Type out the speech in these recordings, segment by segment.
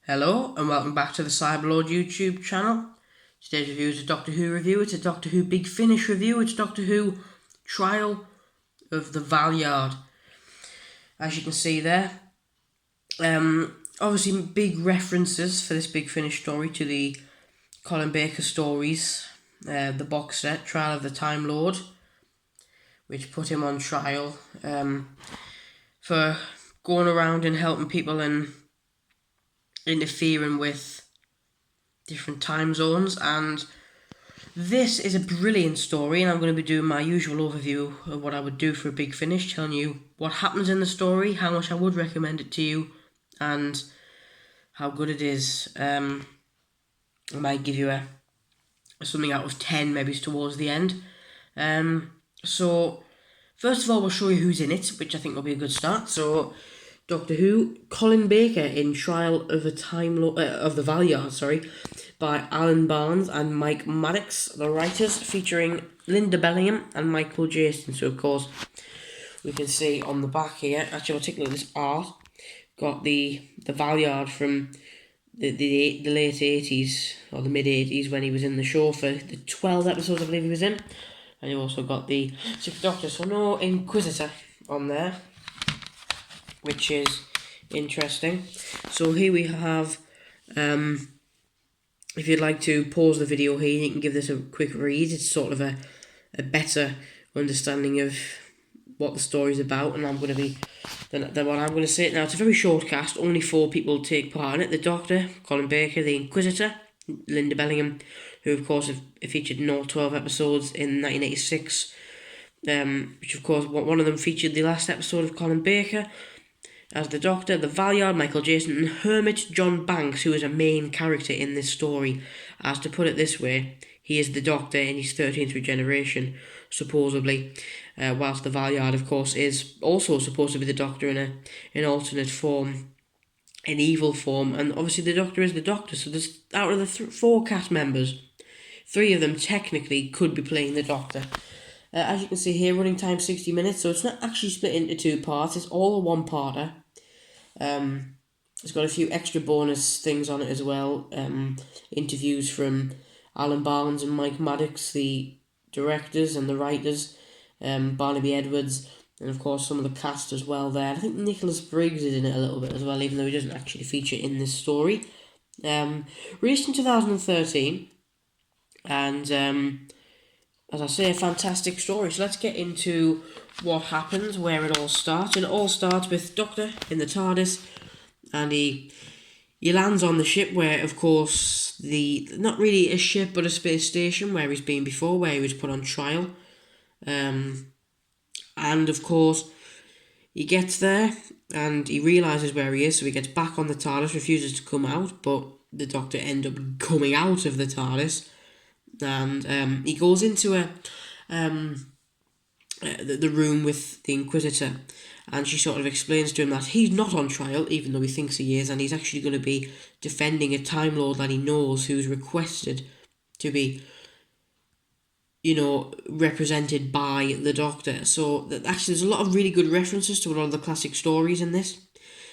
Hello and welcome back to the Cyberlord YouTube channel. Today's review is a Doctor Who review. It's a Doctor Who Big Finish review. It's Doctor Who Trial of the Valeyard. As you can see there, obviously big references for this Big Finish story to the Colin Baker stories, the box set Trial of the Time Lord, which put him on trial for going around and helping people and interfering with different time zones. And this is a brilliant story, and I'm going to be doing my usual overview of what I would do for a Big Finish, telling you what happens in the story, how much I would recommend it to you, and how good it is. I might give you a something out of 10 maybe towards the end. So first of all, we'll show you who's in it, which I think will be a good start. So Doctor Who, Colin Baker in Trial of the of the Valeyard, by Alan Barnes and Mike Maddox, the writers, featuring Lynda Bellingham and Michael Jayston. So of course we can see on the back here, actually I'll take a look at this art, got the Valeyard from the late 80s or the mid 80s when he was in the show for the 12 episodes I believe he was in. And you also got the Sixth Doctor, so no Inquisitor on there, which is interesting. So here we have, if you'd like to pause the video here, you can give this a quick read. It's sort of a better understanding of what the story's about, and I'm going to be than what I'm going to say now. It's a very short cast. Only 4 people take part in it: the Doctor, Colin Baker, the Inquisitor, Lynda Bellingham, who of course have featured in all 12 episodes in 1986. Which of course one of them featured the last episode of Colin Baker as the Doctor, the Valeyard, Michael Jayston, and Hermit John Banks, who is a main character in this story. As to put it this way, he is the Doctor in his 13th regeneration, supposedly, whilst the Valeyard, of course, is also supposed to be the Doctor in an alternate form, an evil form, and obviously the Doctor is the Doctor, so there's, out of the 4 cast members, 3 of them technically could be playing the Doctor. As you can see here, running time 60 minutes, so it's not actually split into 2 parts, it's all a one-parter. It's got a few extra bonus things on it as well. Interviews from Alan Barnes and Mike Maddox, the directors and the writers, Barnaby Edwards, and of course some of the cast as well there. I think Nicholas Briggs is in it a little bit as well, even though he doesn't actually feature in this story. Released in 2013, and as I say, a fantastic story. So let's get into what happens, where it all starts. And it all starts with Doctor in the TARDIS, and he lands on the ship where, of course, not really a ship, but a space station where he's been before, where he was put on trial. And, of course, he gets there, and he realises where he is, so he gets back on the TARDIS, refuses to come out, but the Doctor ends up coming out of the TARDIS. And he goes into the room with the Inquisitor, and she sort of explains to him that he's not on trial, even though he thinks he is, and he's actually going to be defending a Time Lord that he knows, who's requested to be, represented by the Doctor. So actually there's a lot of really good references to a lot of the classic stories in this.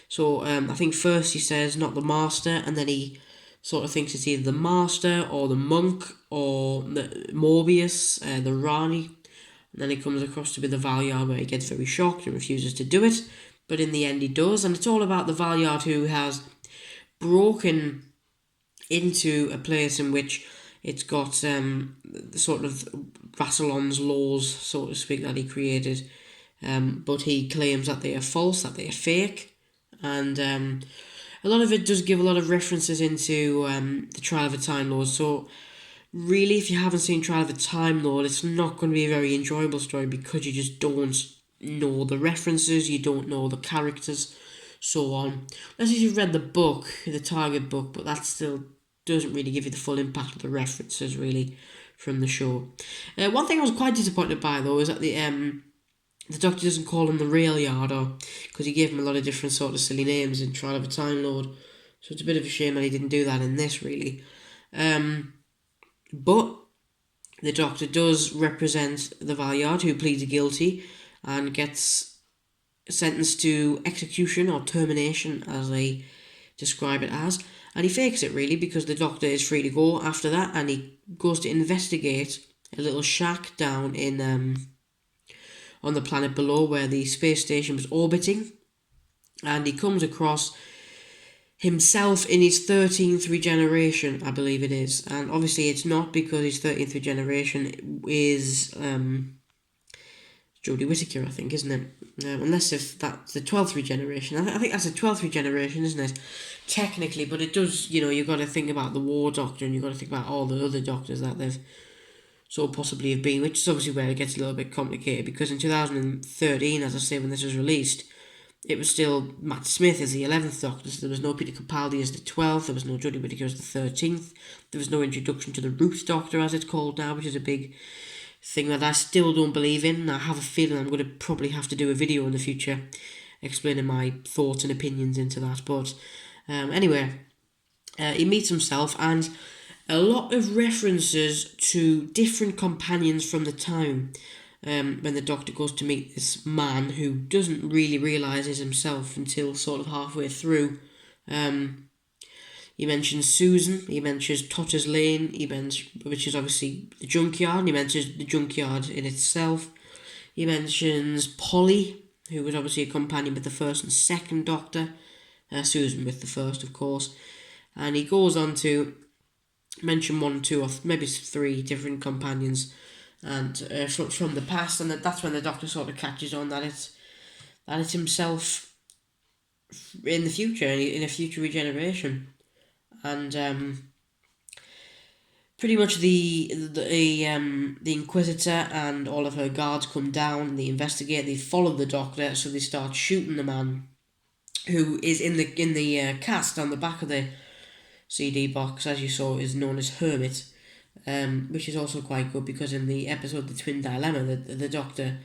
So I think first he says not the Master, and then he sort of thinks it's either the Master or the Monk or the Morbius, the Rani. And then he comes across to be the Valeyard, where he gets very shocked and refuses to do it. But in the end he does, and it's all about the Valeyard who has broken into a place in which it's got the sort of Rassilon's laws, so to speak, that he created. But he claims that they are false, that they are fake. And a lot of it does give a lot of references into the Trial of a Time Lord. So really, if you haven't seen Trial of a Time Lord, it's not going to be a very enjoyable story, because you just don't know the references, you don't know the characters, so on. Unless you've read the book, the Target book, but that still doesn't really give you the full impact of the references, really, from the show. One thing I was quite disappointed by, though, is that the Doctor doesn't call him the Valeyard, or because he gave him a lot of different sort of silly names in Trial of a Time Lord. So it's a bit of a shame that he didn't do that in this, really. But the Doctor does represent the Valeyard, who pleads guilty and gets sentenced to execution or termination as a describe it as. And he fakes it really, because the Doctor is free to go after that, and he goes to investigate a little shack down in on the planet below where the space station was orbiting, and he comes across himself in his 13th regeneration, I believe it is. And obviously it's not, because his 13th regeneration is Jodie Whittaker, I think, isn't it? Unless if that's the 12th regeneration. I think that's the 12th regeneration, isn't it? Technically, but it does, you've got to think about the War Doctor, and you've got to think about all the other Doctors that they've so possibly have been, which is obviously where it gets a little bit complicated, because in 2013, as I say, when this was released, it was still Matt Smith as the 11th Doctor, so there was no Peter Capaldi as the 12th, there was no Jodie Whittaker as the 13th, there was no introduction to the Root Doctor, as it's called now, which is a big thing that I still don't believe in. I have a feeling I'm going to probably have to do a video in the future explaining my thoughts and opinions into that, but anyway, he meets himself, and a lot of references to different companions from the time when the Doctor goes to meet this man who doesn't really realise is himself until sort of halfway through. He mentions Susan, he mentions Totter's Lane, which is obviously the junkyard, and he mentions the junkyard in itself. He mentions Polly, who was obviously a companion with the first and second Doctor, Susan with the first, of course, and he goes on to mention 1, 2, or maybe 3 different companions, and from the past, and that's when the Doctor sort of catches on that it's himself in the future, in a future regeneration, and pretty much the Inquisitor and all of her guards come down, they investigate, they follow the Doctor, so they start shooting the man who is in the cast on the back of the CD box, as you saw, is known as Hermit, which is also quite good, because in the episode The Twin Dilemma, the Doctor,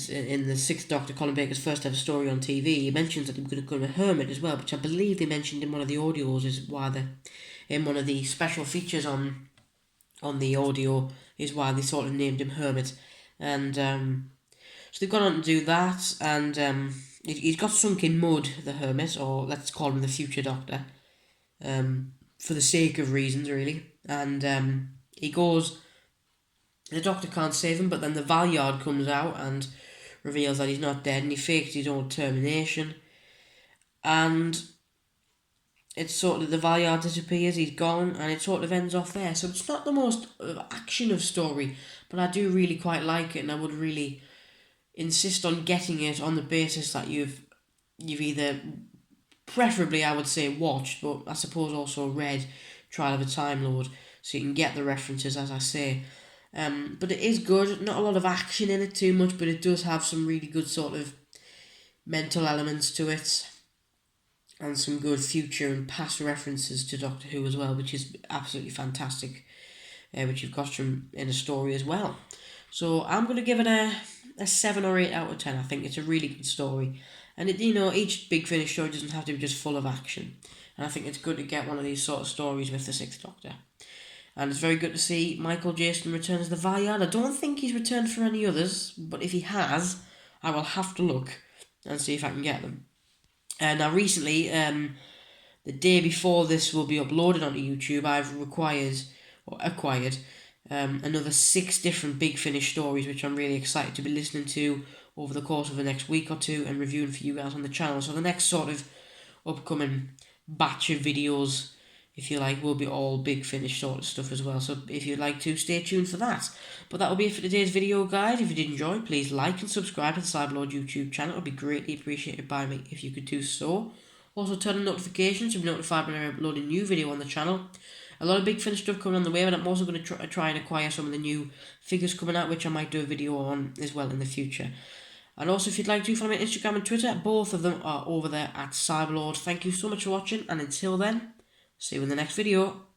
in the 6th Doctor, Colin Baker's first ever story on TV, he mentions that he was going to become a hermit as well, which I believe they mentioned in one of the audios, is why in one of the special features on the audio, is why they sort of named him Hermit. And so they've gone on to do that, and he's got sunk in mud, the Hermit, or let's call him the future Doctor, for the sake of reasons, really. And he goes, the Doctor can't save him, but then the Valeyard comes out and reveals that he's not dead, and he faked his own termination, and it's sort of, the Valeyard disappears, he's gone, and it sort of ends off there. So it's not the most action of story, but I do really quite like it, and I would really insist on getting it on the basis that you've either, preferably I would say watched, but I suppose also read Trial of a Time Lord, so you can get the references, as I say. But it is good, not a lot of action in it too much, but it does have some really good sort of mental elements to it, and some good future and past references to Doctor Who as well, which is absolutely fantastic, which you've got from in a story as well. So I'm going to give it a 7 or 8 out of 10. I think it's a really good story, and each Big Finish story doesn't have to be just full of action, and I think it's good to get one of these sort of stories with the 6th Doctor. And it's very good to see Michael Jayston return as the Valeyard. I don't think he's returned for any others, but if he has, I will have to look and see if I can get them. Now recently, the day before this will be uploaded onto YouTube, I've acquired another 6 different Big Finish stories, which I'm really excited to be listening to over the course of the next week or two and reviewing for you guys on the channel. So the next sort of upcoming batch of videos, if you like, will be all Big Finish sort of stuff as well. So if you'd like to, stay tuned for that. But that will be it for today's video, guys. If you did enjoy, please like and subscribe to the Cyberlord YouTube channel. It would be greatly appreciated by me if you could do so. Also turn on notifications to be notified when I upload a new video on the channel. A lot of Big Finish stuff coming on the way, but I'm also going to try and acquire some of the new figures coming out, which I might do a video on as well in the future. And also, if you'd like to, follow me on Instagram and Twitter. Both of them are over there at Cyberlord. Thank you so much for watching, and until then, see you in the next video.